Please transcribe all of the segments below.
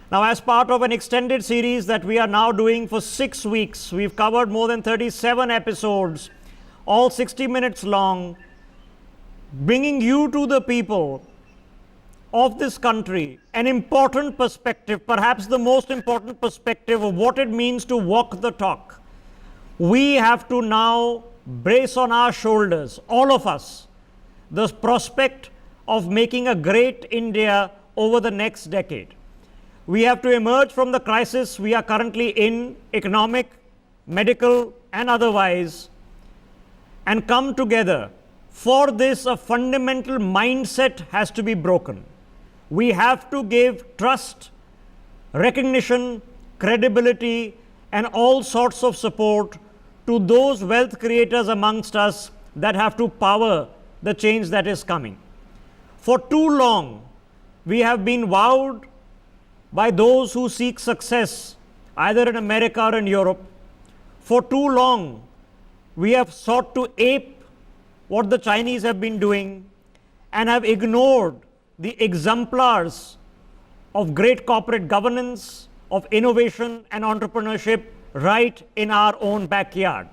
Now, as part of an extended series that we are now doing for 6 weeks, we've covered more than 37 episodes, all 60 minutes long, bringing you to the people of this country an important perspective, perhaps the most important perspective of what it means to walk the talk. We have to now brace on our shoulders, all of us, the prospect of making a great India over the next decade. We have to emerge from the crisis we are currently in, economic, medical, and otherwise, and come together. For this, a fundamental mindset has to be broken. We have to give trust, recognition, credibility, and all sorts of support to those wealth creators amongst us that have to power the change that is coming. For too long, we have been wowed by those who seek success either in America or in Europe. For too long, we have sought to ape what the Chinese have been doing and have ignored the exemplars of great corporate governance, of innovation and entrepreneurship right in our own backyard.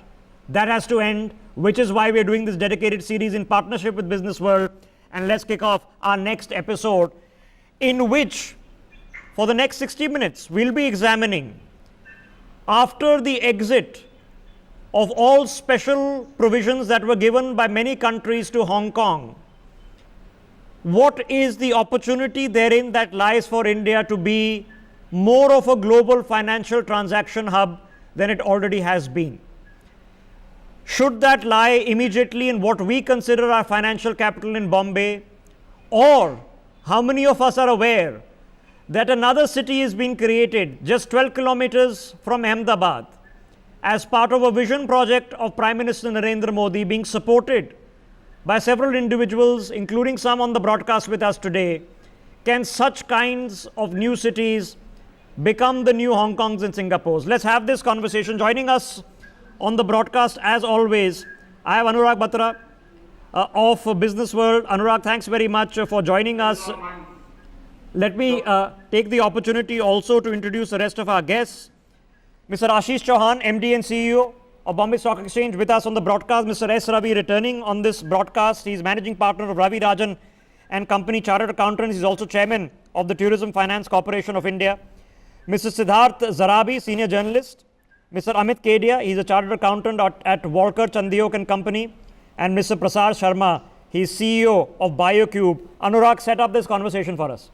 That has to end, which is why we are doing this dedicated series in partnership with Business World. And let's kick off our next episode, in which for the next 60 minutes, we'll be examining, after the exit of all special provisions that were given by many countries to Hong Kong, what is the opportunity therein that lies for India to be more of a global financial transaction hub than it already has been? Should that lie immediately in what we consider our financial capital in Bombay? Or how many of us are aware that another city is being created just 12 kilometers from Ahmedabad as part of a vision project of Prime Minister Narendra Modi, being supported by several individuals, including some on the broadcast with us today? Can such kinds of new cities become the new Hong Kongs and Singapores? Let's have this conversation. Joining us on the broadcast, as always, I have Anurag Batra of Business World. Anurag, thanks very much for joining us. Let me take the opportunity also to introduce the rest of our guests. Mr. Ashish Chauhan, MD and CEO of Bombay Stock Exchange, with us on the broadcast. Mr. S. Ravi, returning on this broadcast. He's managing partner of Ravi Rajan and Company, Chartered Accountant. He's also chairman of the Tourism Finance Corporation of India. Mr. Siddharth Zarabi, senior journalist. Mr. Amit Kedia, he's a chartered accountant at Walker Chandiok and Company. And Mr. Prasad Sharma, he's CEO of BioCube. Anurag, set up this conversation for us.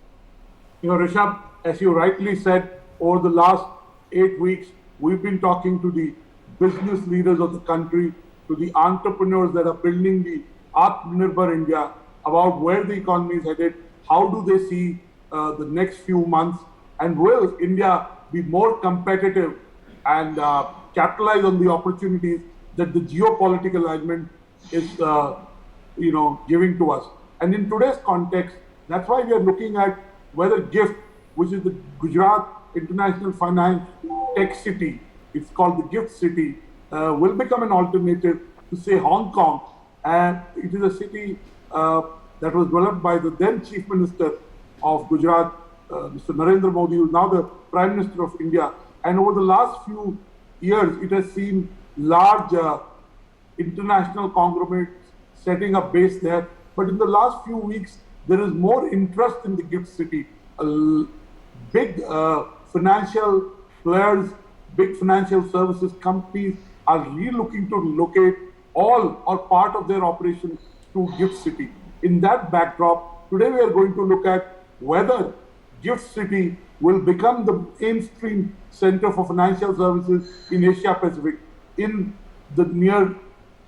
Rishabh, as you rightly said, over the last 8 weeks, we've been talking to the business leaders of the country, to the entrepreneurs that are building the Atmanirbhar India, about where the economy is headed, how do they see the next few months, and will India be more competitive and capitalize on the opportunities that the geopolitical alignment is giving to us. And in today's context, that's why we are looking at whether GIFT, which is the Gujarat International Finance Tech City, it's called the GIFT City, will become an alternative to, say, Hong Kong. And it is a city that was developed by the then Chief Minister of Gujarat, Mr. Narendra Modi, who is now the Prime Minister of India. And over the last few years, it has seen large international conglomerates setting up base there. But in the last few weeks, there is more interest in the GIFT City. Big financial players, big financial services companies are really looking to locate all or part of their operations to GIFT City. In that backdrop, today we are going to look at whether GIFT City will become the mainstream center for financial services in Asia Pacific in the near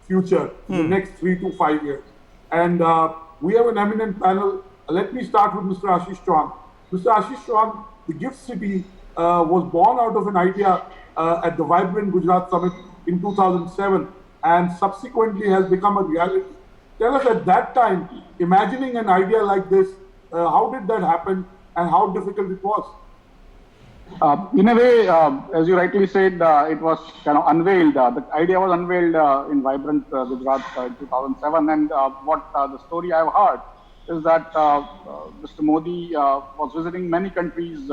future, in the next 3 to 5 years. And we have an eminent panel. Let me start with Mr. Ashish Chauhan. Mr. Ashish Chauhan, the GIFT City was born out of an idea at the Vibrant Gujarat Summit in 2007 and subsequently has become a reality. Tell us, at that time, imagining an idea like this, how did that happen and how difficult it was? In a way, as you rightly said, it was kind of unveiled. The idea was unveiled in Vibrant Gujarat in 2007. And what the story I've heard is that Mr. Modi was visiting many countries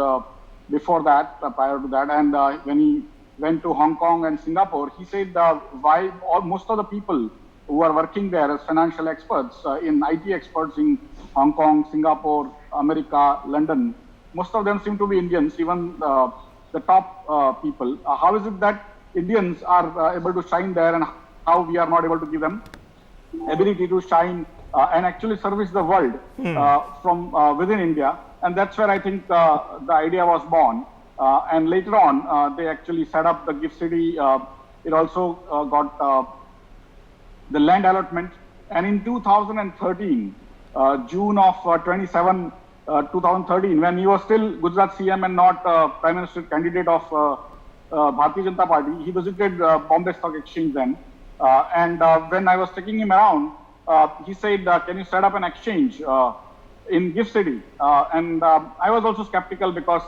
before that, prior to that. And when he went to Hong Kong and Singapore, he said why most of the people who are working there as financial experts, in IT experts in Hong Kong, Singapore, America, London, most of them seem to be Indians, even the top people. How is it that Indians are able to shine there, and how we are not able to give them ability to shine and actually service the world from within India? And that's where I think the idea was born. And later on, they actually set up the GIFT City. It also got the land allotment. And in 2013, June of 2013, when he was still Gujarat CM and not Prime Minister candidate of Bharatiya Janata Party, he visited Bombay Stock Exchange then. And when I was taking him around, he said, can you set up an exchange in GIFT City? And I was also skeptical because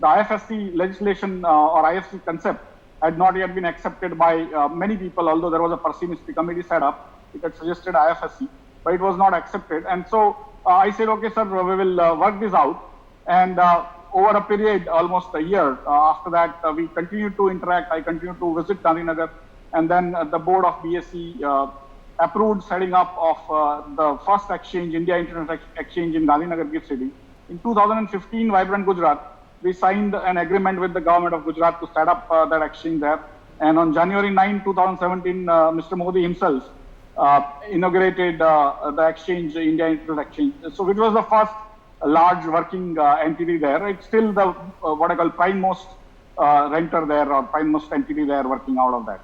the IFSC legislation or IFSC concept had not yet been accepted by many people, although there was a Parsi committee set up. It had suggested IFSC, but it was not accepted. And so I said, okay, sir, we will work this out. And over a period, almost a year after that, we continued to interact. I continued to visit Gandhinagar. And then the board of BSE approved setting up of the first exchange, India Internet Exchange in Gandhinagar, GIFT City. In 2015, Vibrant Gujarat, we signed an agreement with the government of Gujarat to set up that exchange there. And on January 9, 2017, Mr. Modi himself inaugurated the exchange, India Internet Exchange. So it was the first large working entity there. It's still the what I call prime most renter there, or prime most entity there working out of that.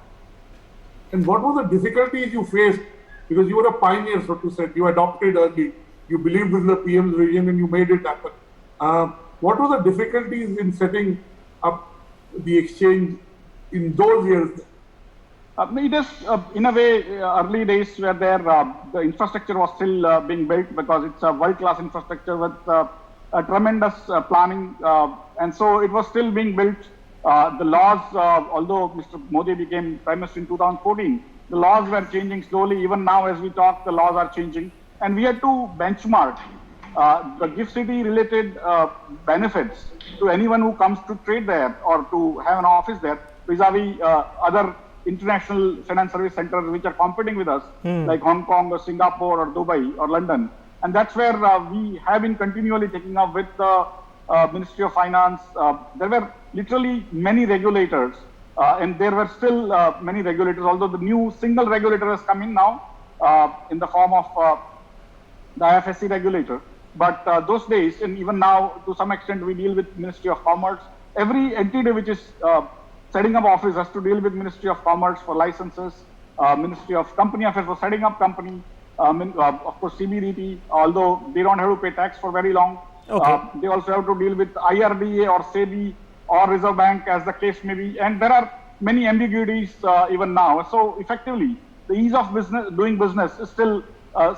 And what were the difficulties you faced? Because you were a pioneer, so to say. You adopted early. You believed in the PM's vision and you made it happen. What were the difficulties in setting up the exchange in those years? It is, in a way, early days were there. The infrastructure was still being built because it's a world-class infrastructure with a tremendous planning. And so it was still being built. The laws, although Mr. Modi became Prime Minister in 2014, the laws were changing slowly. Even now, as we talk, the laws are changing. And we had to benchmark the GIFT City related benefits to anyone who comes to trade there or to have an office there, vis-a-vis other international finance service centers which are competing with us, like Hong Kong or Singapore or Dubai or London. And that's where we have been continually taking up with the Ministry of Finance. There were literally many regulators, and there were still many regulators, although the new single regulator has come in now in the form of the IFSC regulator. But those days, and even now, to some extent, we deal with Ministry of Commerce. Every entity which is setting up office has to deal with Ministry of Commerce for licenses, Ministry of Company Affairs for setting up company, of course CBDT, although they don't have to pay tax for very long. Okay. They also have to deal with IRDA or SEBI or Reserve Bank, as the case may be. And there are many ambiguities even now. So effectively, the ease of doing business is still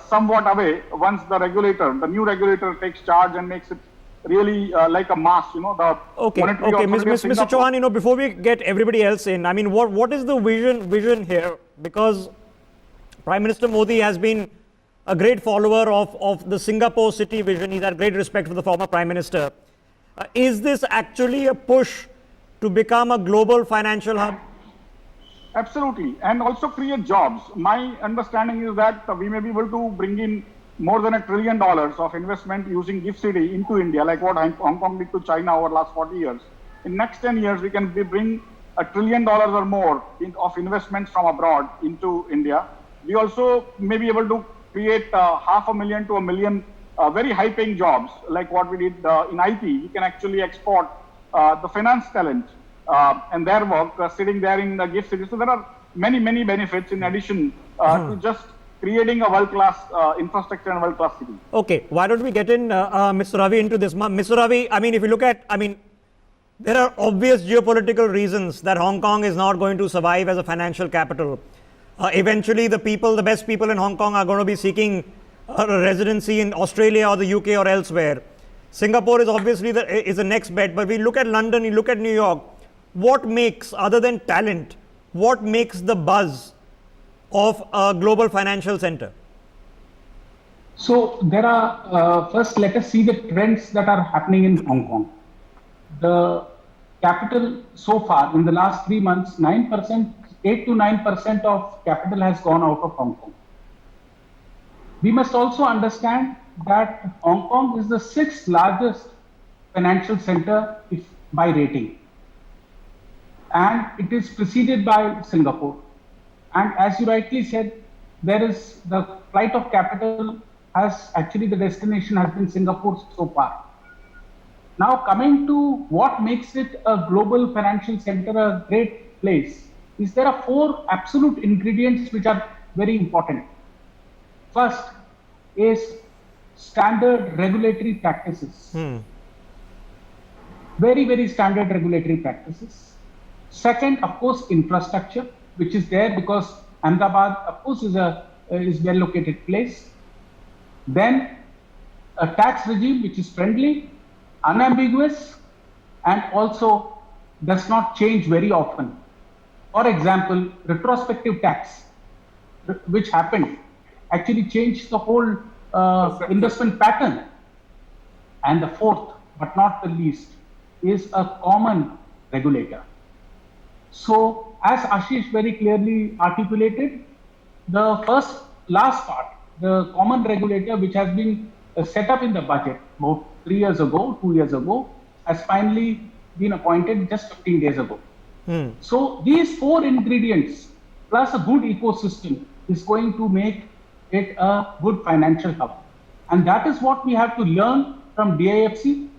somewhat away once the new regulator takes charge and makes it really like a mass, the monetary authority of Mr. Chauhan, before we get everybody else in, I mean, what is the vision here? Because Prime Minister Modi has been a great follower of the Singapore city vision. He's had great respect for the former Prime Minister. Is this actually a push to become a global financial hub? Absolutely, and also create jobs. My understanding is that we may be able to bring in more than $1 trillion of investment using GIFT City into India, like what Hong Kong did to China over the last 40 years. In next 10 years, we can bring $1 trillion or more of investments from abroad into India. We also may be able to create 500,000 to 1 million very high-paying jobs, like what we did in IT. We can actually export the finance talent and their work sitting there in the GIFT City. So there are many, many benefits in addition to just creating a world-class infrastructure and world-class city. Okay, why don't we get in Mr. Ravi into this? Mr. Ravi, I mean, if you look at, there are obvious geopolitical reasons that Hong Kong is not going to survive as a financial capital. Eventually, the best people in Hong Kong are going to be seeking a residency in Australia or the UK or elsewhere. Singapore is obviously the next bet, but we look at London, you look at New York. What makes, other than talent, what makes the buzz of a global financial center? So there are, first let us see the trends that are happening in Hong Kong. the capital so far in the last 3 months, 9%, 8 to 9% of capital has gone out of Hong Kong. We must also understand that Hong Kong is the sixth largest financial center by rating, and it is preceded by Singapore. And as you rightly said, there is the flight of capital has actually the destination has been Singapore so far. Now coming to what makes it a global financial center a great place is there are four absolute ingredients which are very important. First is standard regulatory practices. Very, very standard regulatory practices. Second, of course, infrastructure, which is there because Ahmedabad, of course, is well located place. Then a tax regime which is friendly, unambiguous, and also does not change very often. For example, retrospective tax, which happened, actually changed the whole investment pattern. And the fourth, but not the least, is a common regulator. So, as Ashish very clearly articulated, the last part, the common regulator, which has been set up in the budget about 2 years ago, has finally been appointed just 15 days ago. So, these four ingredients plus a good ecosystem is going to make it a good financial hub. And that is what we have to learn from DIFC,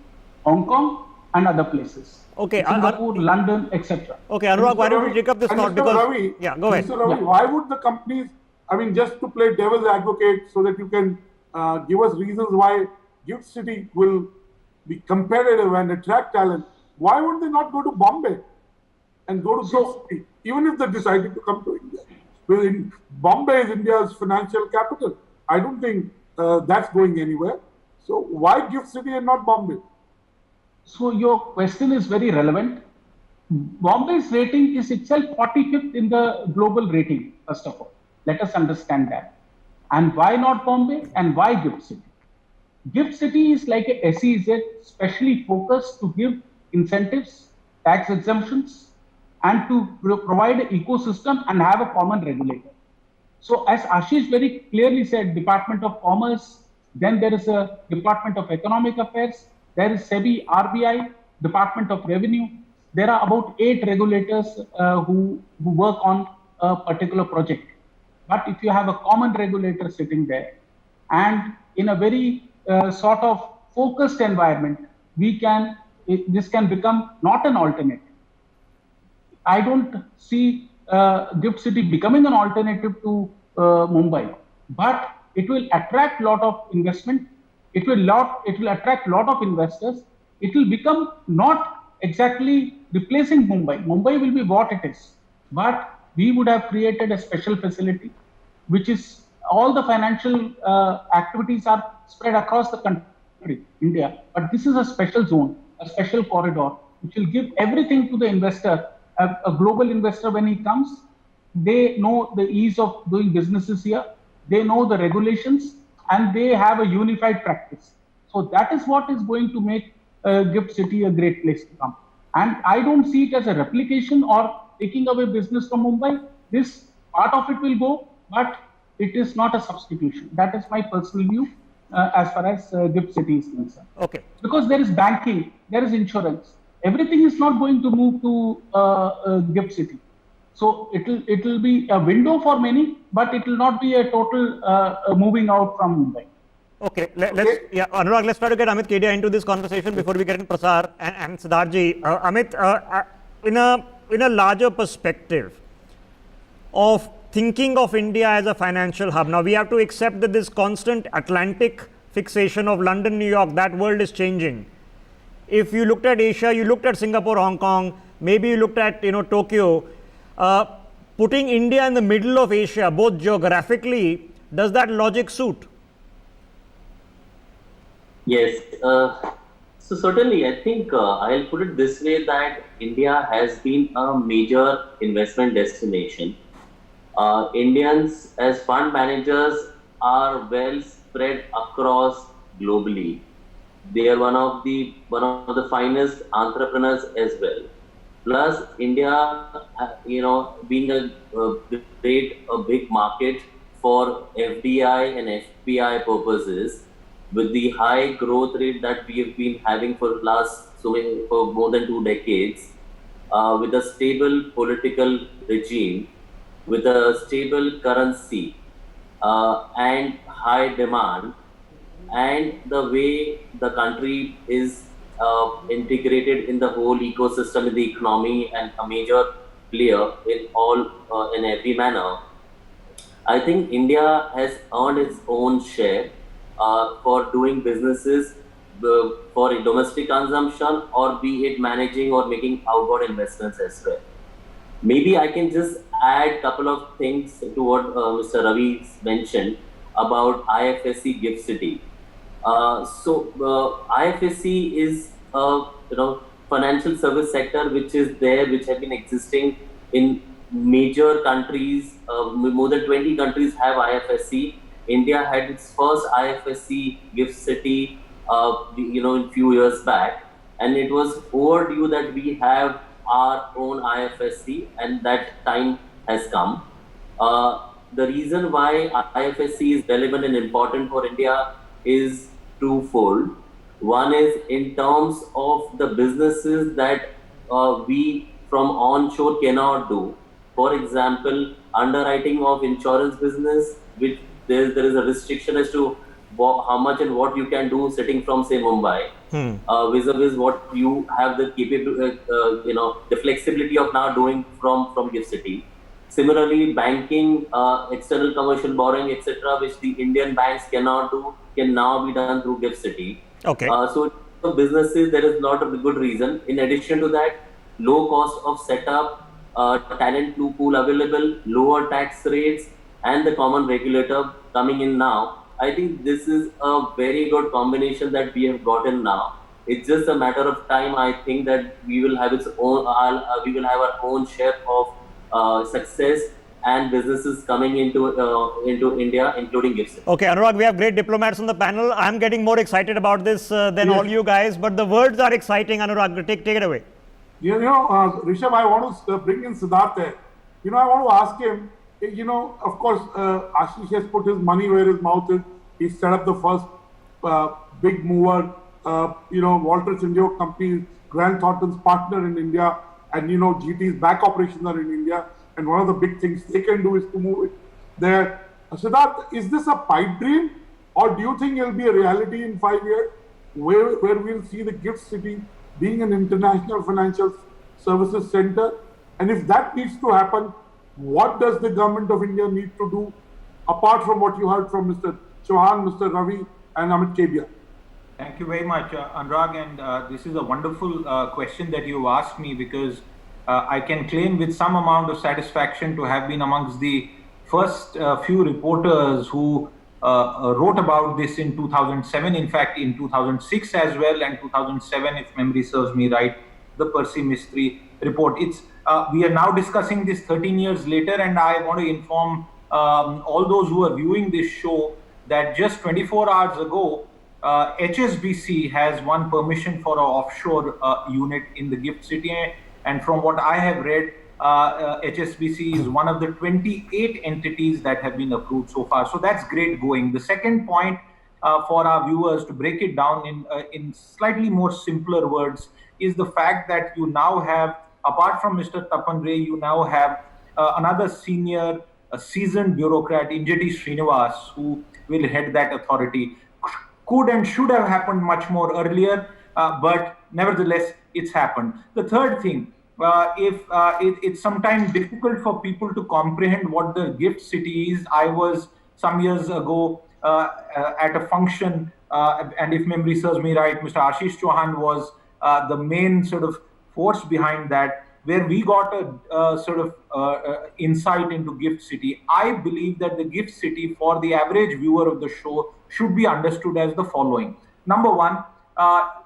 Hong Kong, and other places. Okay, Singapore, London, etc. Okay, Anurag, why don't we take up this thought? Because Ravi, yeah, go ahead. Mr. Ravi, why would the companies, I mean, just to play devil's advocate so that you can give us reasons why Gift City will be competitive and attract talent, why would they not go to Bombay and go to Gift City, even if they decided to come to India? Well, Bombay is India's financial capital. I don't think that's going anywhere. So why Gift City and not Bombay? So your question is very relevant. Bombay's rating is itself 45th in the global rating, first of all. Let us understand that. And why not Bombay and why Gift City? Gift City is like a SEZ specially focused to give incentives, tax exemptions, and to provide an ecosystem and have a common regulator. So as Ashish very clearly said, Department of Commerce, then there is a Department of Economic Affairs, there is SEBI, RBI, Department of Revenue. There are about 8 regulators who work on a particular project. But if you have a common regulator sitting there, and in a very sort of focused environment, this can become not an alternative. I don't see Gift City becoming an alternative to Mumbai, but it will attract a lot of investment. It will attract a lot of investors. It will become not exactly replacing Mumbai. Mumbai will be what it is, but we would have created a special facility, which is all the financial activities are spread across the country, India. But this is a special zone, a special corridor, which will give everything to the investor. A global investor, when he comes, they know the ease of doing businesses here, they know the regulations, and they have a unified practice. So that is what is going to make Gift City a great place to come. And I don't see it as a replication or taking away business from Mumbai. This part of it will go, but it is not a substitution. That is my personal view as far as Gift City is concerned. Okay. Because there is banking, there is insurance. Everything is not going to move to Gift City. So it will be a window for many, but it will not be a total moving out from Mumbai. Okay, Anurag, let's try to get Amit Kedia into this conversation before we get in Prasar and Siddharthji. Amit, in a larger perspective of thinking of India as a financial hub, now we have to accept that this constant Atlantic fixation of London, New York, that world is changing. If you looked at Asia, you looked at Singapore, Hong Kong, maybe you looked at Tokyo, putting India in the middle of Asia, both geographically, does that logic suit? Yes, so certainly I think I'll put it this way that India has been a major investment destination. Indians as fund managers are well spread across globally. They are one of the finest entrepreneurs as well. Plus, India, being a big market for FDI and FPI purposes, with the high growth rate that we have been having for for more than 2 decades, with a stable political regime, with a stable currency, and high demand, and the way the country is integrated in the whole ecosystem in the economy and a major player in every manner, I think India has earned its own share for doing businesses for domestic consumption, or be it managing or making outward investments as well. Maybe I can just add a couple of things to what Mr. Ravi mentioned about IFSC Gift City. IFSC is financial service sector which is there, which have been existing in major countries. More than 20 countries have IFSC. India had its first IFSC Gift City, in few years back, and it was overdue that we have our own IFSC, and that time has come. The reason why IFSC is relevant and important for India is twofold. One is in terms of the businesses that we from onshore cannot do. For example, underwriting of insurance business, which there is a restriction as to how much and what you can do sitting from, say, Mumbai, vis-a-vis what you have the capability, the flexibility of now doing from Gift City. Similarly, banking, external commercial borrowing, etc., which the Indian banks cannot do, can now be done through Gift City. Okay. So for businesses, there is a lot of good reason. In addition to that, low cost of setup, talent pool available, lower tax rates, and the common regulator coming in now. I think this is a very good combination that we have gotten now. It's just a matter of time. I think that we will have we will have our own share of success and businesses coming into India, including Gift City. Okay, Anurag, we have great diplomats on the panel. I'm getting more excited about this than all you guys, but the words are exciting. Anurag, take it away. Rishabh, I want to bring in Siddharth there. I want to ask him, of course, Ashish has put his money where his mouth is. He set up the first big mover, Walter Chandiok company, Grant Thornton's partner in India, and, GT's back operations are in India. And one of the big things they can do is to move it there. Siddharth, is this a pipe dream, or do you think it'll be a reality in 5 years where we'll see the Gift City being an international financial services center? And if that needs to happen, what does the government of India need to do, apart from what you heard from Mr. Chauhan, Mr. Ravi, and Amit Kedia? Thank you very much, Anurag. And this is a wonderful question that you asked me, because I can claim with some amount of satisfaction to have been amongst the first few reporters who wrote about this in 2007, in fact, in 2006 as well, and 2007, if memory serves me right, the Percy Mystery report. We are now discussing this 13 years later, and I want to inform all those who are viewing this show that just 24 hours ago, HSBC has won permission for an offshore unit in the Gift City. And from what I have read, HSBC is one of the 28 entities that have been approved so far. So that's great going. The second point for our viewers, to break it down in slightly more simpler words, is the fact that you now have, apart from Mr. Tapan Ray, you now have another senior, seasoned bureaucrat, Injeti Srinivas, who will head that authority. Could and should have happened much more earlier, but nevertheless, it's happened. The third thing, it's sometimes difficult for people to comprehend what the Gift City is. I was some years ago at a function, and if memory serves me right, Mr. Ashish Chauhan was the main sort of force behind that, where we got a sort of insight into Gift City. I believe that the Gift City, for the average viewer of the show, should be understood as the following. Number one,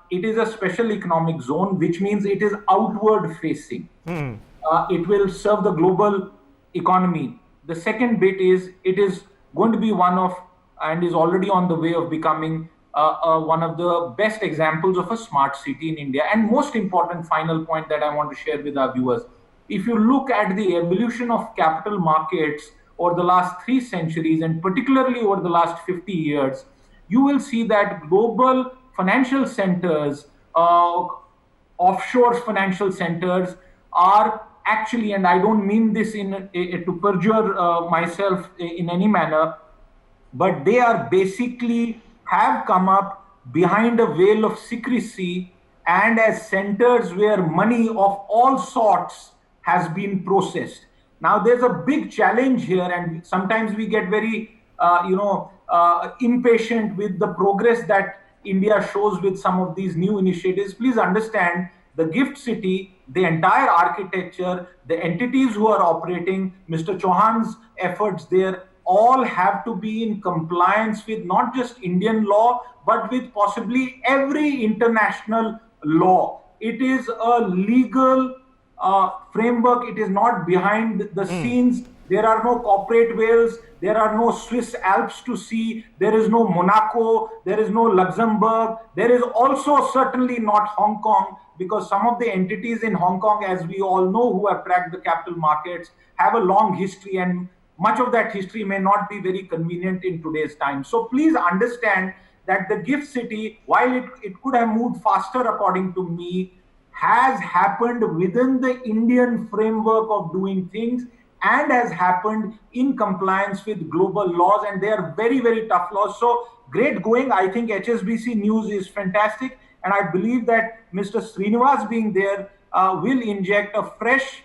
it is a special economic zone, which means it is outward facing. It will serve the global economy. The second bit is it is going to be one of, and is already on the way of becoming, one of the best examples of a smart city in India. And most important final point that I want to share with our viewers, if you look at the evolution of capital markets over the last 3 centuries, and particularly over the last 50 years, you will see that global financial centers, offshore financial centers are actually, and I don't mean this to perjure myself in any manner, but they are basically have come up behind a veil of secrecy and as centers where money of all sorts has been processed. Now there's a big challenge here, and sometimes we get very impatient with the progress that India shows with some of these new initiatives. Please understand, the GIFT City, the entire architecture, the entities who are operating, Mr. Chauhan's efforts there, all have to be in compliance with not just Indian law, but with possibly every international law. It is a legal framework. It is not behind the scenes. There are no corporate whales. There are no Swiss Alps to see. There is no Monaco. There is no Luxembourg. There is also certainly not Hong Kong, because some of the entities in Hong Kong, as we all know who have tracked the capital markets, have a long history, and much of that history may not be very convenient in today's time. So please understand that the GIFT City, while it could have moved faster according to me, has happened within the Indian framework of doing things and has happened in compliance with global laws, and they are very, very tough laws. So great going. I think HSBC news is fantastic, and I believe that Mr. Srinivas being there will inject a fresh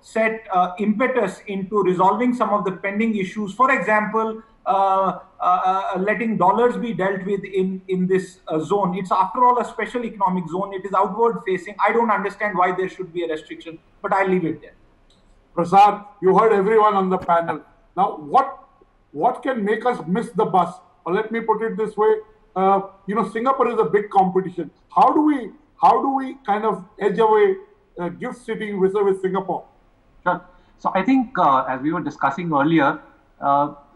set impetus into resolving some of the pending issues. For example, letting dollars be dealt with in this zone. It's after all a special economic zone. It is outward facing. I don't understand why there should be a restriction, but I'll leave it there. Prasad, you heard everyone on the panel. Now, what can make us miss the bus? Or let me put it this way: Singapore is a big competition. How do we kind of edge away GIFT City with Singapore? Sure. So I think as we were discussing earlier,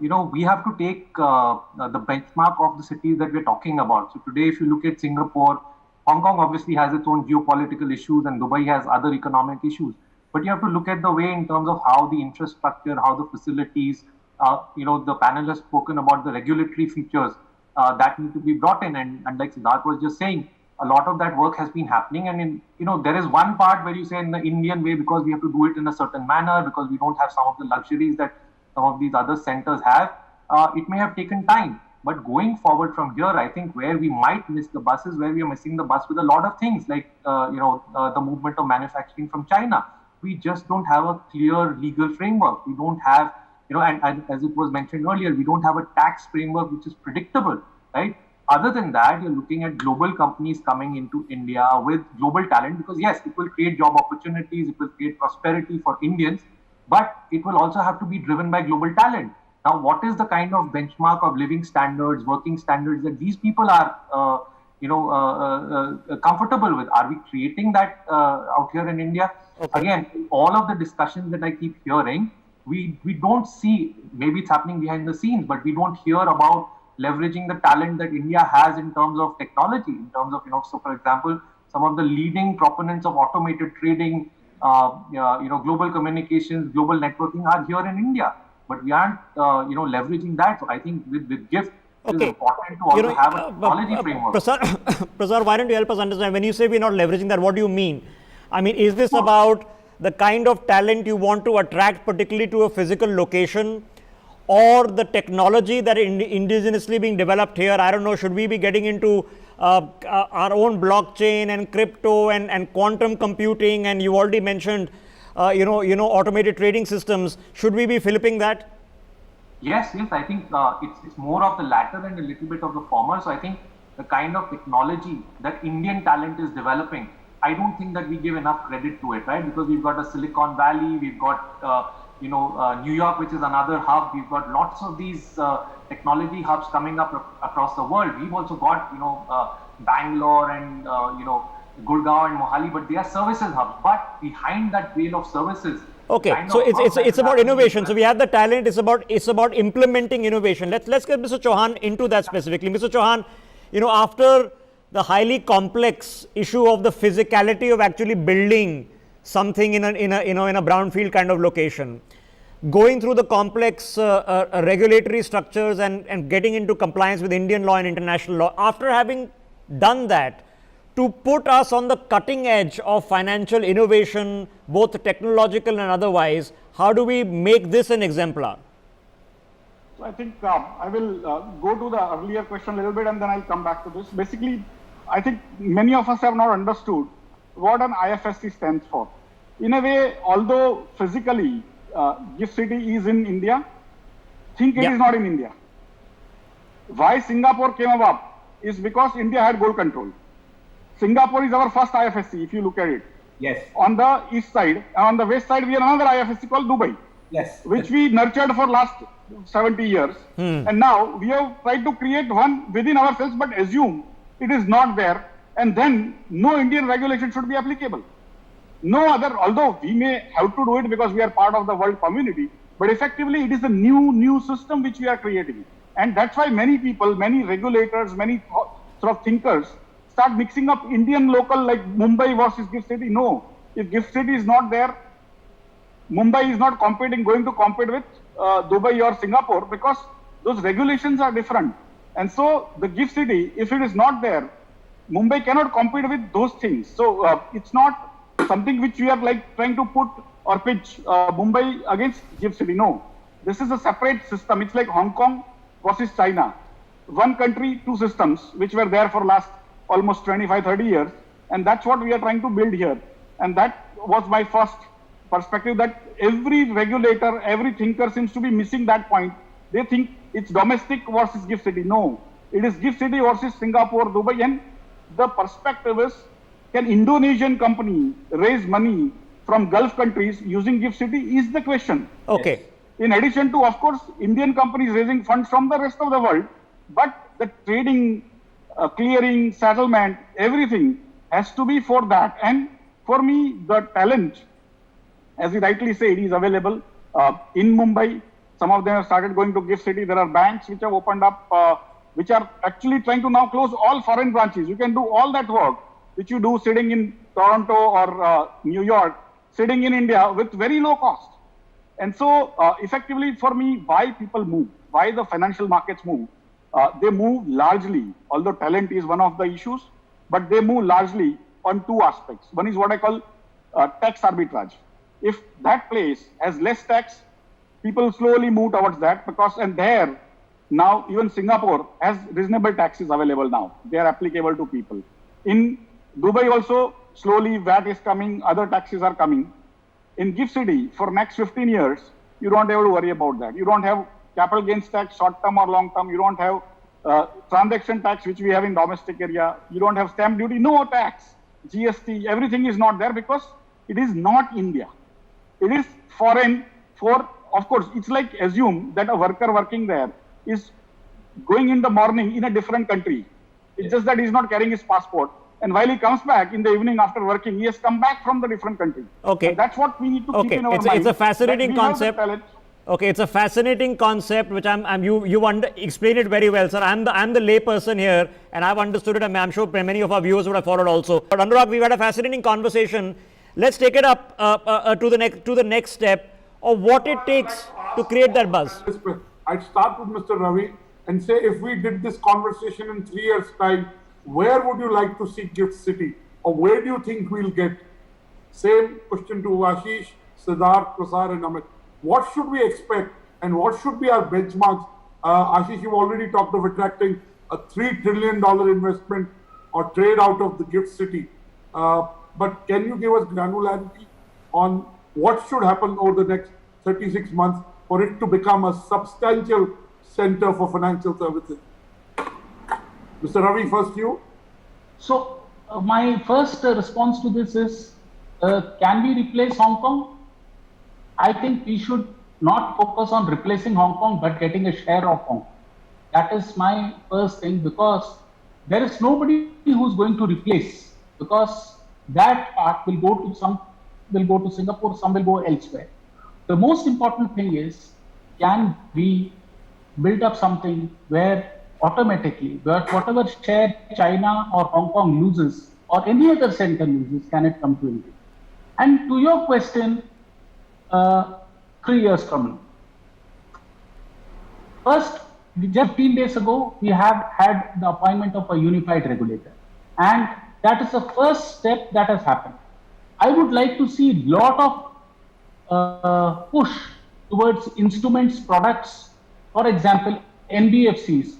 we have to take the benchmark of the cities that we're talking about. So today, if you look at Singapore, Hong Kong obviously has its own geopolitical issues, and Dubai has other economic issues. But you have to look at the way in terms of how the infrastructure, how the facilities, the panel has spoken about the regulatory features that need to be brought in. And like Siddharth was just saying, a lot of that work has been happening. And there is one part where you say in the Indian way, because we have to do it in a certain manner, because we don't have some of the luxuries that some of these other centers have, it may have taken time. But going forward from here, I think where we might miss the bus is where we are missing the bus with a lot of things, like the movement of manufacturing from China. We just don't have a clear legal framework. We don't have, and as it was mentioned earlier, we don't have a tax framework which is predictable, right? Other than that, you're looking at global companies coming into India with global talent, because yes, it will create job opportunities, it will create prosperity for Indians, but it will also have to be driven by global talent. Now, what is the kind of benchmark of living standards, working standards that these people are, comfortable with? Are we creating that out here in India? Okay. Again, all of the discussions that I keep hearing, we don't see, maybe it's happening behind the scenes, but we don't hear about leveraging the talent that India has in terms of technology, in terms of, so for example, some of the leading proponents of automated trading, global communications, global networking are here in India, but we aren't, leveraging that. So I think with GIFT, it is important to also have a technology framework. Prasad, why don't you help us understand, when you say we're not leveraging that, what do you mean? I mean, is this about the kind of talent you want to attract, particularly to a physical location, or the technology that indigenously being developed here? I don't know, should we be getting into our own blockchain and crypto and quantum computing, and you already mentioned, automated trading systems. Should we be flipping that? Yes, I think it's more of the latter and a little bit of the former. So I think the kind of technology that Indian talent is developing, I don't think that we give enough credit to it, right? Because we've got a Silicon Valley, we've got New York, which is another hub. We've got lots of these technology hubs coming up across the world. We've also got Bangalore and Gurgaon and Mohali, but they are services hubs. But behind that veil of services, Okay, kind so of work that it's is about happening innovation. in So we have the talent. It's about implementing innovation. Let's get Mr. Chauhan into that specifically. Mr. Chauhan, after the highly complex issue of the physicality of actually building something in a brownfield kind of location, going through the complex regulatory structures and getting into compliance with Indian law and international law, after having done that, to put us on the cutting edge of financial innovation, both technological and otherwise, how do we make this an exemplar? So I think I will go to the earlier question a little bit and then I'll come back to this. Basically, I think many of us have not understood what an IFSC stands for. In a way, although physically GIFT City is in India, think it is not in India. Why Singapore came about is because India had gold control. Singapore is our first IFSC, if you look at it. Yes. On the east side, and on the west side, we have another IFSC called Dubai. Yes. Which we nurtured for last 70 years. And now we have tried to create one within ourselves, but assume it is not there. And then no Indian regulation should be applicable. No other, although we may have to do it because we are part of the world community, but effectively it is a new system which we are creating. And that's why many people, many regulators, many sort of thinkers start mixing up Indian local like Mumbai versus GIFT City. No, if GIFT City is not there, Mumbai is not going to compete with Dubai or Singapore because those regulations are different. And so the GIFT City, if it is not there, Mumbai cannot compete with those things. So it's not something which we are like trying to put or pitch Mumbai against GIFT City. No, this is a separate system. It's like Hong Kong versus China. One country, two systems, which were there for last almost 25, 30 years. And that's what we are trying to build here. And that was my first perspective, that every regulator, every thinker seems to be missing that point. They think it's domestic versus GIFT City. No, it is GIFT City versus Singapore, Dubai. And the perspective is, can Indonesian company raise money from Gulf countries using GIFT City is the question. Okay. Yes. In addition to, of course, Indian companies raising funds from the rest of the world, but the trading, clearing, settlement, everything has to be for that. And for me, the talent, as you rightly say, it is available in Mumbai. Some of them have started going to GIFT City. There are banks which have opened up, which are actually trying to now close all foreign branches. You can do all that work which you do sitting in Toronto or New York, sitting in India with very low cost. And so effectively for me, why people move, why the financial markets move, they move largely, although talent is one of the issues, but they move largely on two aspects. One is what I call tax arbitrage. If that place has less tax, people slowly move towards that because, and there, now even Singapore has reasonable taxes available now. They are applicable to people. In Dubai also, slowly VAT is coming, other taxes are coming. In GIFT City, for next 15 years, you don't have to worry about that. You don't have capital gains tax, short term or long term. You don't have transaction tax, which we have in domestic area. You don't have stamp duty, no tax, GST, everything is not there because it is not India. It is foreign for, of course, it's like assume that a worker working there is going in the morning in a different country. It's just that he's not carrying his passport. And while he comes back in the evening after working, he has come back from the different country. Okay. And that's what we need to keep in our mind. It's a fascinating concept. Okay, it's a fascinating concept, which you explained it very well, sir. I'm the lay person here, and I've understood it. I'm sure many of our viewers would have followed also. But Anurag, we've had a fascinating conversation. Let's take it up to the next step of what it takes to create that buzz. I'd start with Mr. Ravi and say, if we did this conversation in 3 years' time, where would you like to see GIFT City, or where do you think we'll get? Same question to Ashish, Siddharth, Prasad, and Amit. What should we expect, and what should be our benchmarks? Ashish, you've already talked of attracting a $3 trillion investment or trade out of the GIFT City. But can you give us granularity on what should happen over the next 36 months for it to become a substantial center for financial services? Mr. Ravi, first you. So my first response to this is, can we replace Hong Kong? I think we should not focus on replacing Hong Kong, but getting a share of Hong Kong. That is my first thing, because there is nobody who's going to replace, because that part will go to Singapore, some will go elsewhere. The most important thing is, can we build up something where automatically, where whatever share China or Hong Kong loses, or any other center loses, can it come to India? And to your question, 3 years from now. First, just 15 days ago, we have had the appointment of a unified regulator. And that is the first step that has happened. I would like to see a lot of push towards instruments, products, for example, NBFCs,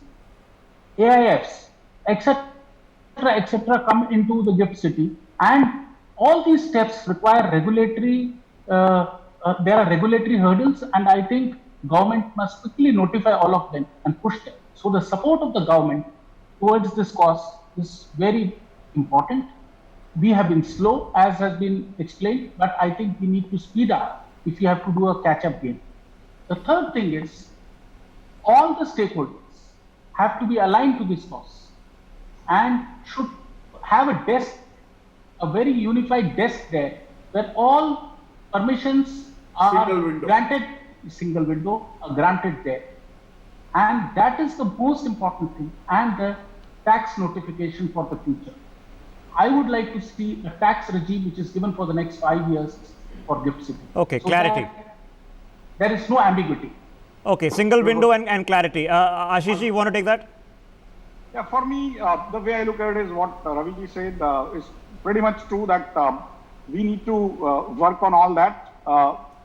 AIFs, etc., come into the GIFT City. And all these steps require regulatory, there are regulatory hurdles, and I think government must quickly notify all of them and push them. So the support of the government towards this cause is very important. We have been slow, as has been explained, but I think we need to speed up if you have to do a catch-up game. The third thing is, all the stakeholders have to be aligned to this cause and should have a desk, a very unified desk there, where all permissions are granted, single window, granted there. And that is the most important thing, and the tax notification for the future. I would like to see a tax regime which is given for the next 5 years for GIFT City. Okay, so clarity. There is no ambiguity. Okay, single window and clarity. Ashish, you want to take that? Yeah, for me, the way I look at it is what Raviji said is pretty much true, that we need to work on all that.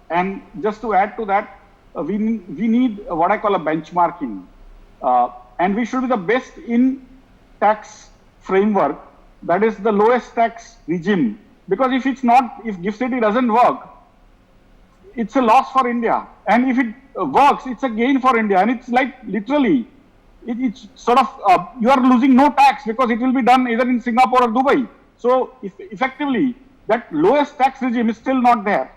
And just to add to that, we need what I call a benchmarking. And we should be the best in tax framework, that is the lowest tax regime. Because if it's not, if GIFT City doesn't work, it's a loss for India. And if it works, it's a gain for India. And it's like literally, it's sort of, you are losing no tax because it will be done either in Singapore or Dubai. So effectively, that lowest tax regime is still not there.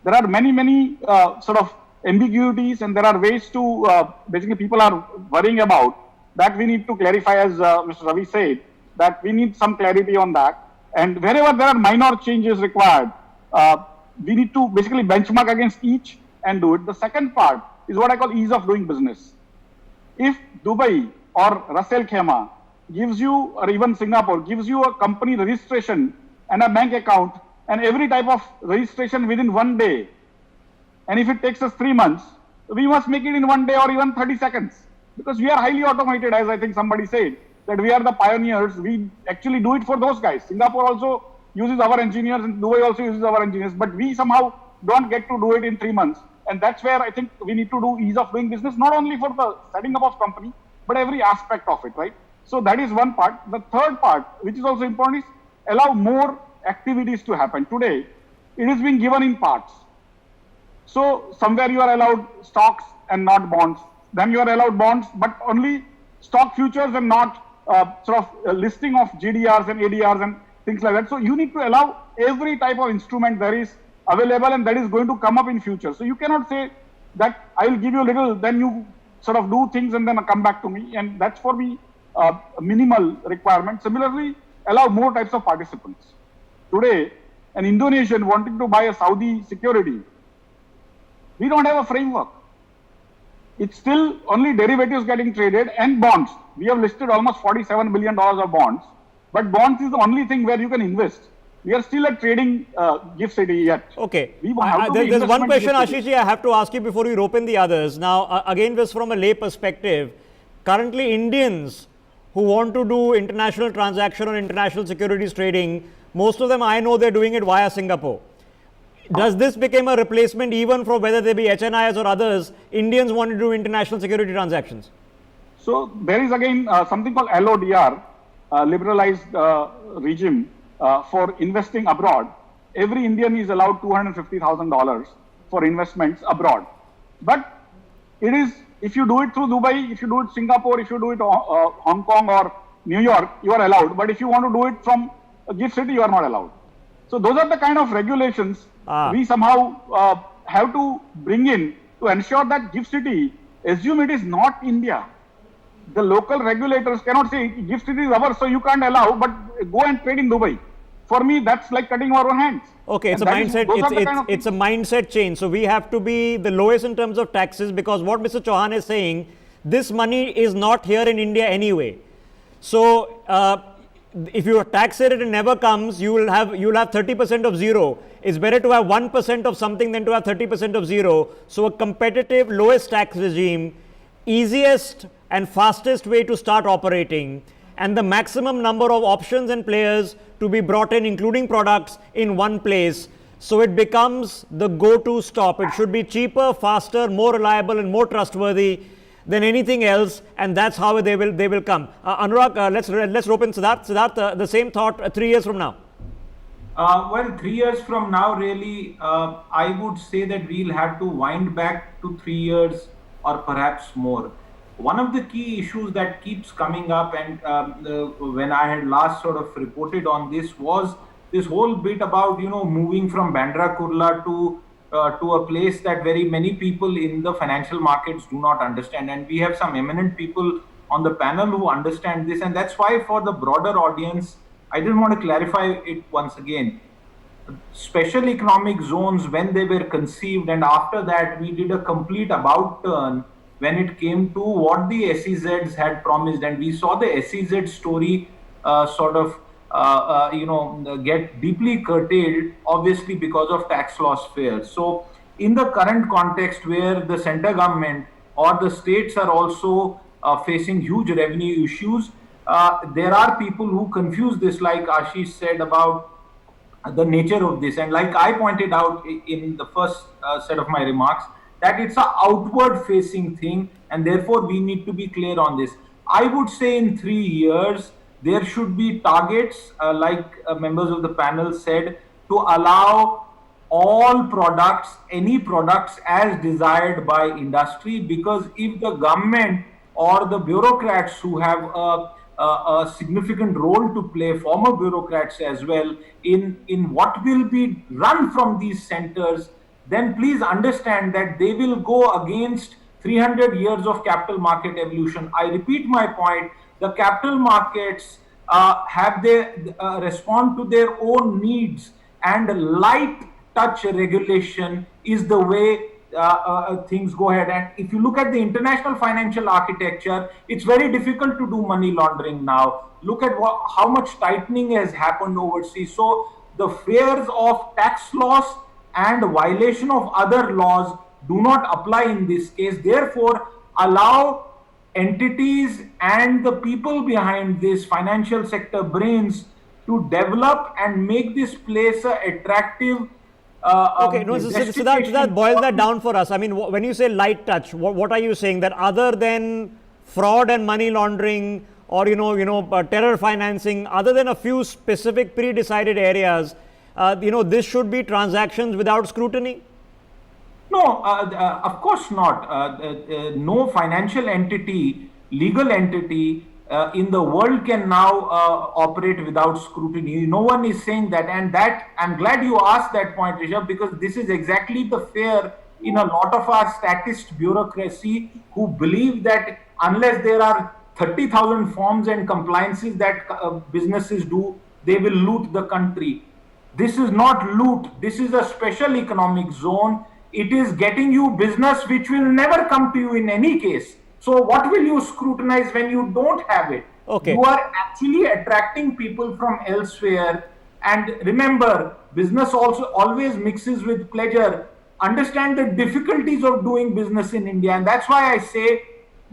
There are many sort of ambiguities, and there are ways to, basically people are worrying about that. We need to clarify, as Mr. Ravi said, that we need some clarity on that. And wherever there are minor changes required, we need to basically benchmark against each and do it. The second part is what I call ease of doing business. If Dubai or Ras Al Khaimah gives you, or even Singapore gives you a company registration and a bank account and every type of registration within 1 day, and if it takes us 3 months, we must make it in 1 day or even 30 seconds, because we are highly automated, as I think somebody said, that we are the pioneers. We actually do it for those guys. Singapore also uses our engineers, and Dubai also uses our engineers, but we somehow don't get to do it in 3 months. And that's where I think we need to do ease of doing business, not only for the setting up of company, but every aspect of it, right? So that is one part. The third part, which is also important, is allow more activities to happen. Today, it is being given in parts. So somewhere you are allowed stocks and not bonds. Then you are allowed bonds, but only stock futures and not sort of listing of GDRs and ADRs and things like that. So you need to allow every type of instrument there is available and that is going to come up in future. So you cannot say that I will give you a little, then you sort of do things and then come back to me. And that's for me a minimal requirement. Similarly, allow more types of participants. Today, an Indonesian wanting to buy a Saudi security, we don't have a framework. It's still only derivatives getting traded and bonds. We have listed almost $47 billion of bonds, but bonds is the only thing where you can invest. We are still at trading GIFT City yet. Okay. There's one question, Ashish, I have to ask you before we rope in the others. Now, again, just from a lay perspective, currently Indians who want to do international transaction or international securities trading, most of them I know they're doing it via Singapore. Does this become a replacement even for whether they be HNIs or others, Indians want to do international security transactions? So there is again something called LODR, liberalized regime for investing abroad. Every Indian is allowed $250,000 for investments abroad. But it is, if you do it through Dubai, if you do it Singapore, if you do it Hong Kong or New York, you are allowed. But if you want to do it from GIFT City, you are not allowed. So those are the kind of regulations we somehow have to bring in to ensure that GIFT City, assume it is not India. The local regulators cannot say GIFT City is ours, so you can't allow, but go and trade in Dubai. for me, that's like cutting our hands. Okay, it's a And that is- mindset. those are the kind of It's a mindset change. So we have to be the lowest in terms of taxes, because what Mr. Chauhan is saying, this money is not here in India anyway. So if you tax it and it never comes, you will have 30% of zero. It's better to have 1% of something than to have 30% of zero. So a competitive lowest tax regime, easiest and fastest way to start operating, and the maximum number of options and players to be brought in, including products, in one place. So it becomes the go-to stop. It should be cheaper, faster, more reliable, and more trustworthy than anything else, and that's how they will come. Anurag, let's rope in Siddharth. Siddharth, the same thought 3 years from now. Well, 3 years from now, really, I would say that we'll have to wind back to 3 years or perhaps more. One of the key issues that keeps coming up, and when I had last sort of reported on this, was this whole bit about moving from Bandra Kurla to a place that very many people in the financial markets do not understand. And we have some eminent people on the panel who understand this, and that's why for the broader audience, I just want to clarify it once again. Special economic zones, when they were conceived, and after that we did a complete about turn when it came to what the SEZs had promised, and we saw the SEZ story get deeply curtailed, obviously because of tax loss fears. So in the current context where the center government or the states are also facing huge revenue issues, there are people who confuse this, like Ashish said, about the nature of this. And like I pointed out in the first set of my remarks, that it's an outward facing thing, and therefore we need to be clear on this. I would say in 3 years, there should be targets, like members of the panel said, to allow all products, any products as desired by industry, because if the government or the bureaucrats who have a significant role to play, former bureaucrats as well, in what will be run from these centers, then please understand that they will go against 300 years of capital market evolution. I repeat my point, the capital markets respond to their own needs, and light touch regulation is the way things go ahead. And if you look at the international financial architecture, it's very difficult to do money laundering now. Look at how much tightening has happened overseas. So the fears of tax loss and violation of other laws do not apply in this case. Therefore, allow entities and the people behind this financial sector brains to develop and make this place an attractive Okay, no, Siddharth, boil that down for us. I mean, when you say light touch, what are you saying? That other than fraud and money laundering, or terror financing, other than a few specific pre-decided areas, this should be transactions without scrutiny? No, of course not. No financial entity, legal entity in the world can now operate without scrutiny. No one is saying that, and that I'm glad you asked that point, Rishabh, because this is exactly the fear in a lot of our statist bureaucracy, who believe that unless there are 30,000 forms and compliances that businesses do, they will loot the country. This is not loot. This is a special economic zone. It is getting you business which will never come to you in any case. So what will you scrutinize when you don't have it? Okay. You are actually attracting people from elsewhere. And remember, business also always mixes with pleasure. Understand the difficulties of doing business in India. And that's why I say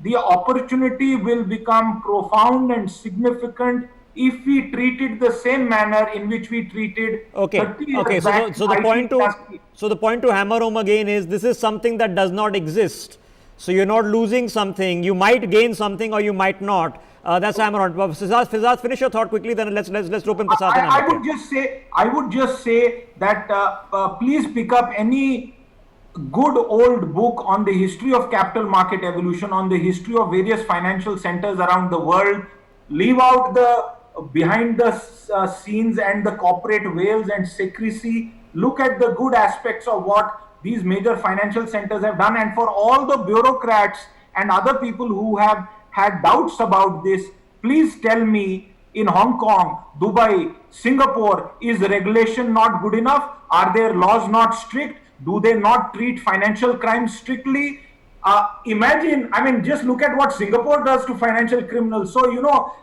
the opportunity will become profound and significant if we treat it the same manner in which we treated 30 years back. So the point to hammer home again is, this is something that does not exist. So you're not losing something. You might gain something or you might not. That's hammer on. Fizzaz, finish your thought quickly. Then let's rope in Prasad. I would just say that please pick up any good old book on the history of capital market evolution, on the history of various financial centers around the world. Leave out the behind the scenes and the corporate veils and secrecy. Look at the good aspects of what these major financial centers have done. And for all the bureaucrats and other people who have had doubts about this, please tell me in Hong Kong, Dubai, Singapore? Is regulation not good enough? Are their laws not strict? Do they not treat financial crimes strictly? Imagine, I mean, just look at what Singapore does to financial criminals. So,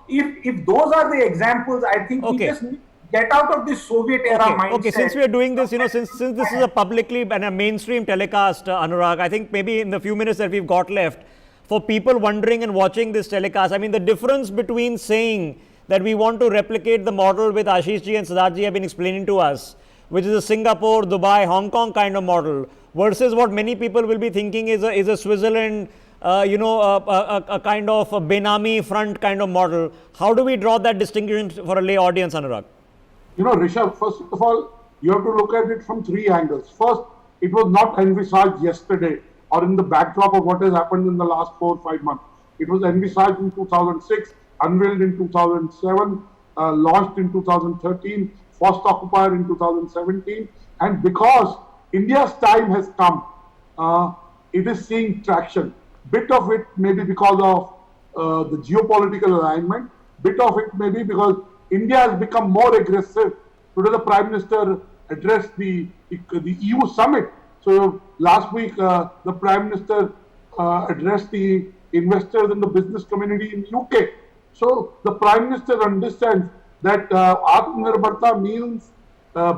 if those are the examples, I think we just need to get out of this Soviet era mindset. Okay, since we are doing this, since this is a publicly and a mainstream telecast, Anurag, I think maybe in the few minutes that we've got left, for people wondering and watching this telecast, I mean, the difference between saying that we want to replicate the model with Ashish ji and Siddharth ji have been explaining to us, which is a Singapore, Dubai, Hong Kong kind of model, versus what many people will be thinking is a Switzerland, a kind of a Benami front kind of model. How do we draw that distinction for a lay audience, Anurag? Rishabh, first of all, you have to look at it from three angles. First, it was not envisaged yesterday or in the backdrop of what has happened in the last 4 or 5 months. It was envisaged in 2006, unveiled in 2007, launched in 2013, first occupier in 2017. And because India's time has come, it is seeing traction. Bit of it maybe because of the geopolitical alignment, bit of it maybe because India has become more aggressive. Today the Prime Minister addressed the EU summit. So last week the Prime Minister addressed the investors in the business community in UK. So the Prime Minister understands that Atmanirbharta means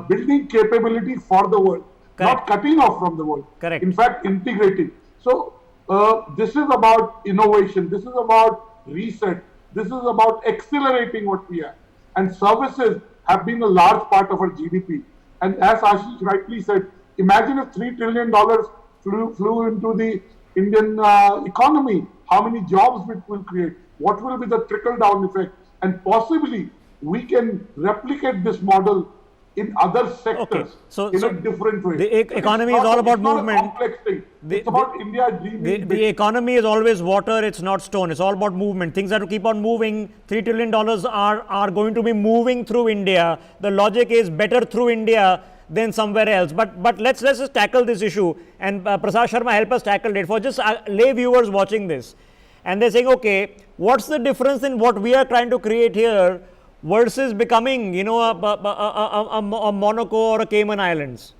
building capability for the world, not cutting off from the world. Correct. In fact, integrating. So this is about innovation. This is about reset. This is about accelerating what we have. And services have been a large part of our GDP. And as Ashish rightly said, imagine if $3 trillion flew into the Indian economy. How many jobs it will create? What will be the trickle-down effect? And possibly we can replicate this model in other sectors in a different way. The economy is all about movement. It's not a complex thing. It's about India dreaming. The economy is always water, it's not stone. It's all about movement. Things have to keep on moving. $3 trillion are going to be moving through India. The logic is better through India than somewhere else. But let's just tackle this issue. And Prasad Sharma help us tackle it for just lay viewers watching this. And they're saying, okay, what's the difference in what we are trying to create here versus becoming, a Monaco or a Cayman Islands?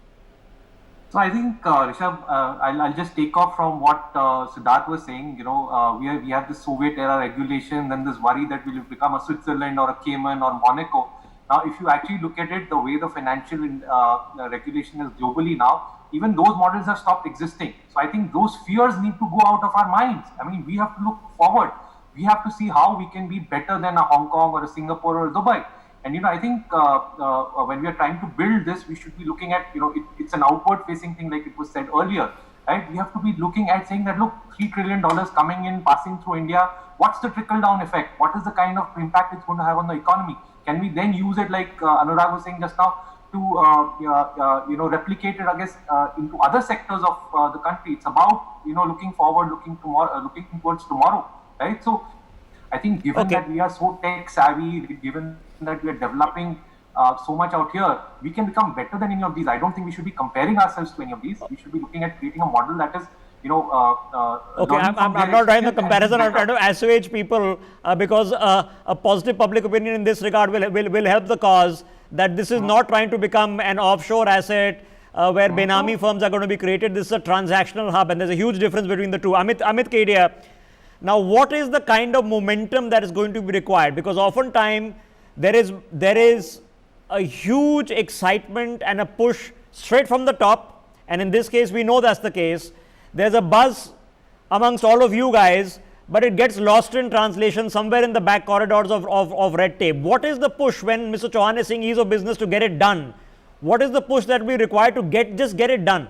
So I think, Rishabh, I'll just take off from what Siddharth was saying. We have this Soviet era regulation, then this worry that we will become a Switzerland or a Cayman or Monaco. Now, if you actually look at it, the way the financial regulation is globally now, even those models have stopped existing. So I think those fears need to go out of our minds. I mean, we have to look forward. We have to see how we can be better than a Hong Kong or a Singapore or a Dubai. And, I think when we are trying to build this, we should be looking at, it's an outward facing thing like it was said earlier, right? We have to be looking at saying that, look, $3 trillion coming in, passing through India. What's the trickle down effect? What is the kind of impact it's going to have on the economy? Can we then use it like Anurag was saying just now to, replicate it, I guess, into other sectors of the country? It's about, looking forward, looking towards tomorrow. Right. So I think given that we are so tech savvy, given that we are developing so much out here, we can become better than any of these. I don't think we should be comparing ourselves to any of these. We should be looking at creating a model that is, I'm not trying the comparison. I'm trying to assuage people because a positive public opinion in this regard will help the cause that this is not trying to become an offshore asset where Benami firms are going to be created. This is a transactional hub, and there's a huge difference between the two. Amit Kedia. Now, what is the kind of momentum that is going to be required? Because oftentimes there is a huge excitement and a push straight from the top, and in this case we know that's the case. There's a buzz amongst all of you guys, but it gets lost in translation somewhere in the back corridors of red tape. What is the push when Mr. Chauhan is saying ease of business to get it done? What is the push that we require to just get it done?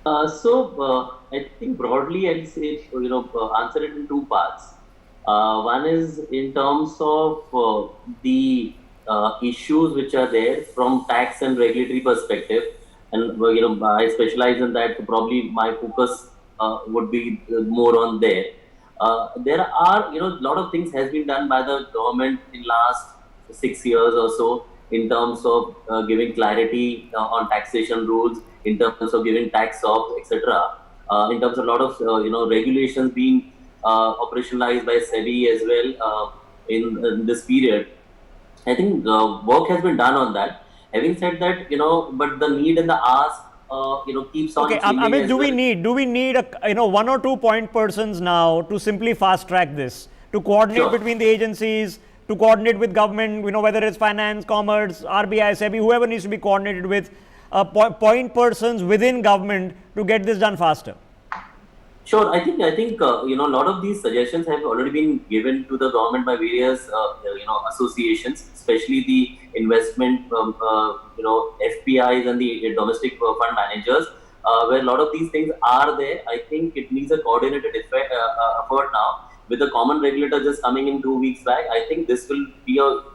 I think broadly I'll say, answer it in two parts. One is in terms of the issues which are there from tax and regulatory perspective. And, I specialize in that. Probably my focus would be more on there. There are, a lot of things has been done by the government in last 6 years or so in terms of giving clarity on taxation rules, in terms of giving tax off, etc. In terms of a lot of regulations being operationalized by SEBI as well. in this period. I think work has been done on that. Having said that, but the need and the ask, keeps on Okay, changing. Amit, as do well. we need a, 1 or 2 point persons now to simply fast track this, to coordinate Sure. between the agencies, to coordinate with government, whether it's finance, commerce, RBI, SEBI, whoever needs to be coordinated with, point persons within government to get this done faster? Sure, I think a lot of these suggestions have already been given to the government by various associations, especially the investment FPIs and the domestic fund managers, where a lot of these things are there. I think it needs a coordinated effort now. With the common regulator just coming in 2 weeks back, I think this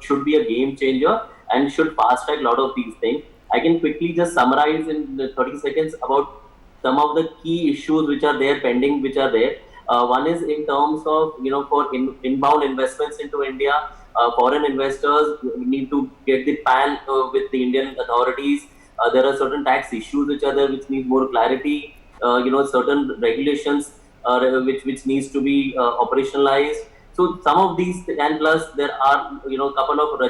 should be a game changer and should fast track a lot of these things. I can quickly just summarize in 30 seconds about some of the key issues which are there pending, which are there. One is in terms of, for inbound investments into India, foreign investors need to get the PAN with the Indian authorities. There are certain tax issues which are there, which need more clarity. Certain regulations which needs to be operationalized. So some of these, and plus there are, couple of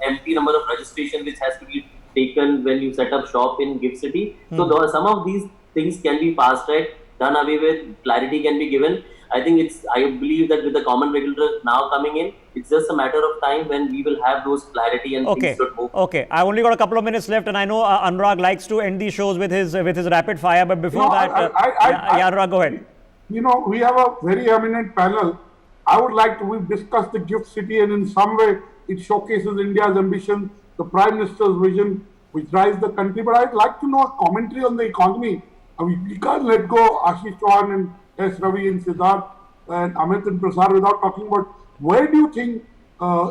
empty number of registration which has to be taken when you set up shop in GIFT City. So some of these things can be fast tracked, done away with, clarity can be given. I believe that with the common regulator now coming in, it's just a matter of time when we will have those clarity and things should move. Okay, I've only got a couple of minutes left, and I know Anurag likes to end these shows with his rapid fire, but before Anurag, go ahead. We have a very eminent panel. I would like to, we've discussed the GIFT City, and in some way it showcases India's ambition, the Prime Minister's vision, which drives the country. But I'd like to know a commentary on the economy. We can't let go Ashish Chauhan and S. Ravi and Siddharth and Amit and Prasad without talking about where do you think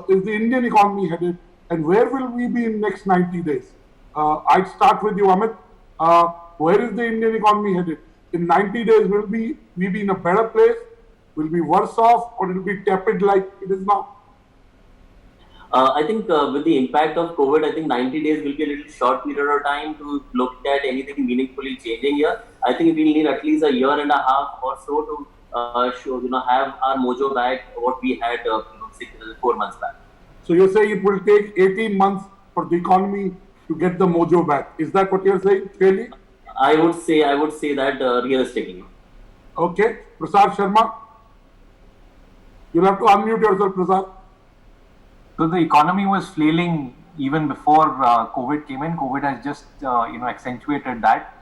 is the Indian economy headed, and where will we be in next 90 days? I'd start with you, Amit. Where is the Indian economy headed? In 90 days, will we be in a better place? Will we be worse off, or it will be tepid like it is now? I think with the impact of COVID, I think 90 days will be a little short period of time to look at anything meaningfully changing here. I think we'll need at least a year and a half or so to have our mojo back what we had 4 months back. So you're saying it will take 18 months for the economy to get the mojo back. Is that what you're saying, clearly? I would say that realistically. Okay. Prasad Sharma? You'll have to unmute yourself, Prasad. So the economy was flailing even before COVID came in. COVID has just accentuated that.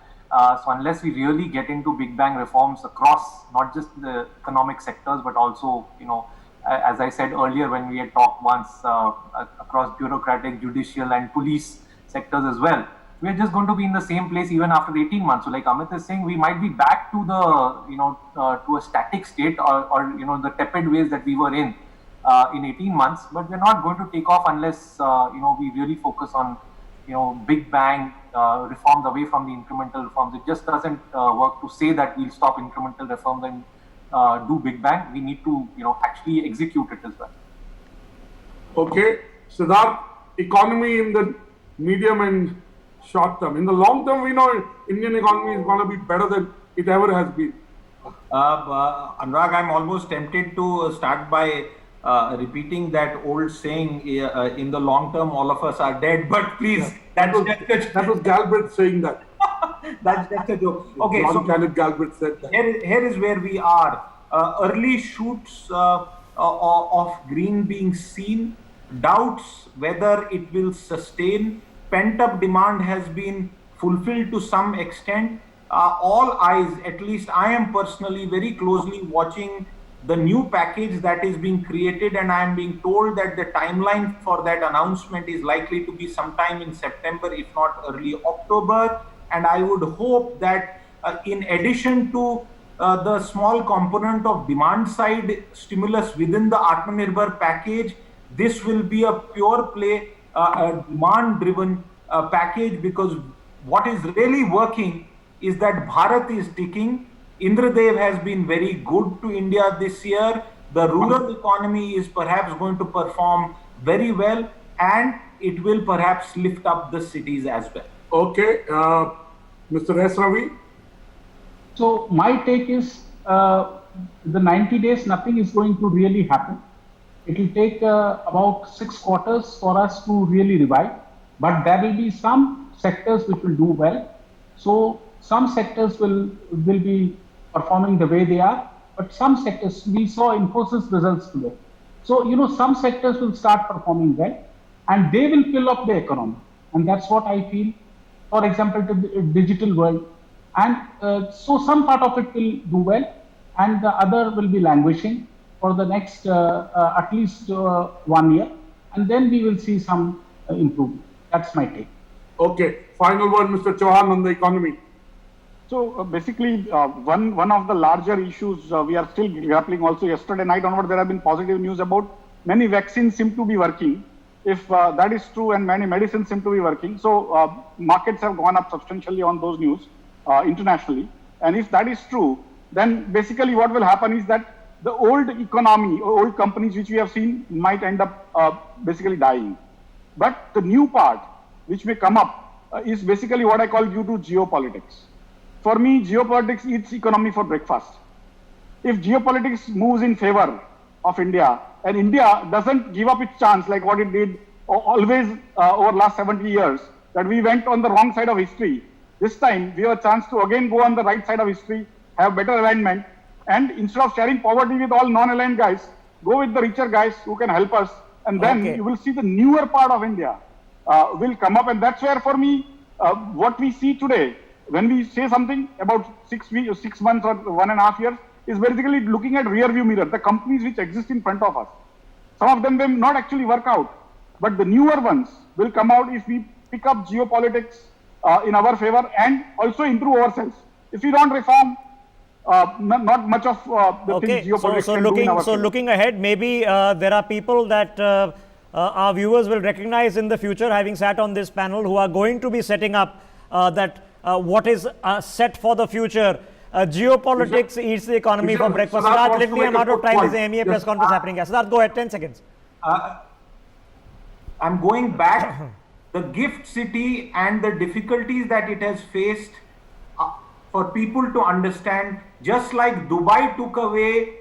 So unless we really get into big bang reforms across not just the economic sectors, but also as I said earlier when we had talked once, across bureaucratic, judicial and police sectors as well, we are just going to be in the same place even after 18 months. So like Amit is saying, we might be back to the to a static state or the tepid ways that we were in 18 months, but we're not going to take off unless we really focus on big bang reforms away from the incremental reforms. It just doesn't work to say that we'll stop incremental reforms and do big bang. We need to actually execute it as well. Okay, Siddharth, economy in the medium and short term. In the long term, we know Indian economy is going to be better than it ever has been. Anurag, I'm almost tempted to start by repeating that old saying, in the long term, all of us are dead. But please, that was Galbraith saying that. That's a joke. Okay, John Kenneth Galbraith said that. Here is where we are. Early shoots of green being seen, doubts whether it will sustain. Pent-up demand has been fulfilled to some extent. All eyes, at least I am personally very closely watching the new package that is being created, and I am being told that the timeline for that announcement is likely to be sometime in September, if not early October. And I would hope that in addition to the small component of demand side stimulus within the Atmanirbhar package, this will be a pure play a demand-driven package, because what is really working is that Bharat is ticking. Indradev has been very good to India this year. The rural economy is perhaps going to perform very well, and it will perhaps lift up the cities as well. Okay, Mr. S. Ravi? So my take is the 90 days, nothing is going to really happen. It will take about 6 quarters for us to really revive, but there will be some sectors which will do well. So some sectors will be performing the way they are, but some sectors, we saw Infosys results today. So, some sectors will start performing well and they will fill up the economy. And that's what I feel, for example, to the digital world. And so some part of it will do well and the other will be languishing for the next at least 1 year. And then we will see some improvement. That's my take. Okay, final word, Mr. Chauhan, on the economy. So basically, one of the larger issues we are still grappling also. Yesterday night onward, there have been positive news about many vaccines seem to be working. If that is true, and many medicines seem to be working, so markets have gone up substantially on those news internationally. And if that is true, then basically what will happen is that the old economy, old companies which we have seen might end up basically dying. But the new part which may come up is basically what I call due to geopolitics. For me, geopolitics eats economy for breakfast. If geopolitics moves in favor of India, and India doesn't give up its chance like what it did always over last 70 years, that we went on the wrong side of history. This time, we have a chance to again go on the right side of history, have better alignment, and instead of sharing poverty with all non-aligned guys, go with the richer guys who can help us, and then you will see the newer part of India will come up. And that's where, for me, what we see today, when we say something about 6 months or 1.5 years, is basically looking at rear view mirror, the companies which exist in front of us. Some of them will not actually work out, but the newer ones will come out if we pick up geopolitics in our favor and also improve ourselves. If we don't reform, not much of the things geopolitics can do in our favor. Looking ahead, maybe there are people that our viewers will recognize in the future, having sat on this panel, who are going to be setting up what is set for the future. Geopolitics eats the economy for breakfast. Siddharth, literally I'm out of time. There's an MEA press conference happening. Siddharth, go ahead, 10 seconds. I'm going back. The gift city and the difficulties that it has faced, for people to understand, just like Dubai took away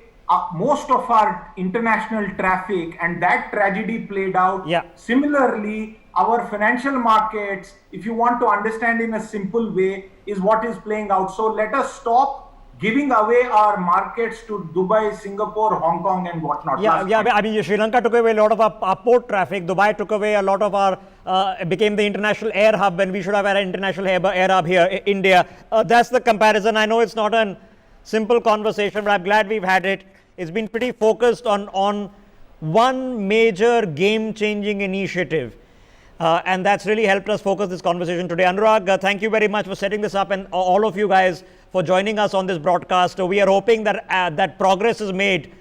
most of our international traffic and that tragedy played out. Yeah. Similarly, our financial markets, if you want to understand in a simple way, is what is playing out. So let us stop giving away our markets to Dubai, Singapore, Hong Kong and whatnot. I mean, Sri Lanka took away a lot of our port traffic. Dubai took away a lot of our, became the international air hub when we should have had an international air hub here, India. That's the comparison. I know it's not a simple conversation, but I'm glad we've had it. It's been pretty focused on one major game-changing initiative. And that's really helped us focus this conversation today. Anurag, thank you very much for setting this up, and all of you guys for joining us on this broadcast. We are hoping that that progress is made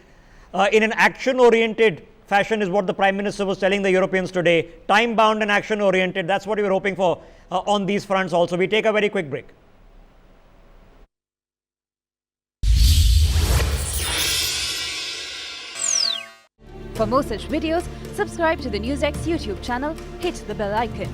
in an action-oriented fashion, is what the Prime Minister was telling the Europeans today. Time-bound and action-oriented. That's what we were hoping for on these fronts also. We take a very quick break. For more such videos, subscribe to the NewsX YouTube channel, hit the bell icon.